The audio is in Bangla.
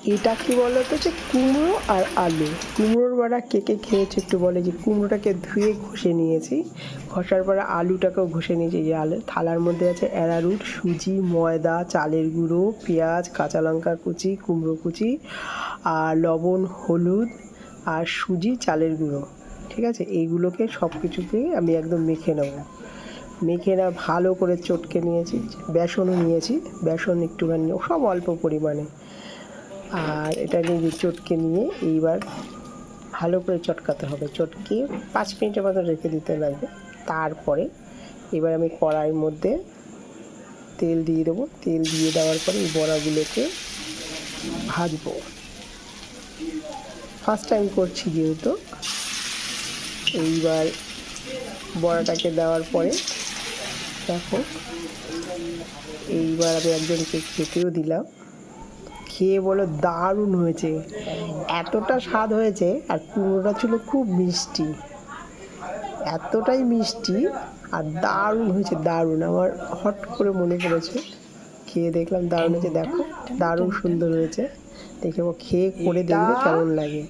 এটা কি বলো তো, যে কুমড়ো আর আলু। কুমড়োর বড়া কে কে খেয়েছে একটু বলে। যে কুমড়োটাকে ধুয়ে ঘষে নিয়েছি, ঘষার পরে আলুটাকেও ঘষে নিয়েছি। যে আলু থালার মধ্যে আছে অ্যারারুট, সুজি, ময়দা, চালের গুঁড়ো, পেঁয়াজ, কাঁচা লঙ্কা কুচি, কুমড়ো কুচি, আর লবণ, হলুদ, আর সুজি, চালের গুঁড়ো। ঠিক আছে, এইগুলোকে সব কিছুকে আমি একদম মেখে নেব। মেখে না ভালো করে চটকে নিয়েছি। বেসনও নিয়েছি, বেসন একটুখানি, সব অল্প পরিমাণে। আর এটা নিয়ে চটকে নিয়ে এইবার ভালো করে চটকাতে হবে। চটকে 5 মিনিটের মতো রেখে দিতে লাগবে। তারপরে এবার আমি কড়াইয়ের মধ্যে তেল দিয়ে দেবো। তেল দিয়ে দেওয়ার পরে এই বড়াগুলোকে ভাজবো। ফার্স্ট টাইম করছি যেহেতু। এইবার বড়াটাকে দেওয়ার পরে দেখো, এইবার আমি একজনকে খেতেও দিলাম। খেয়ে বলো দারুণ হয়েছে, এতটা স্বাদ হয়েছে। আর কুমড়োটা ছিল খুব মিষ্টি, এতটাই মিষ্টি আর দারুণ হয়েছে, দারুণ। আমার হট করে মনে পড়েছে, খেয়ে দেখলাম দারুণ হয়েছে। দেখো দারুণ সুন্দর হয়েছে। দেখে খেয়ে করে দেখবে কেমন লাগে।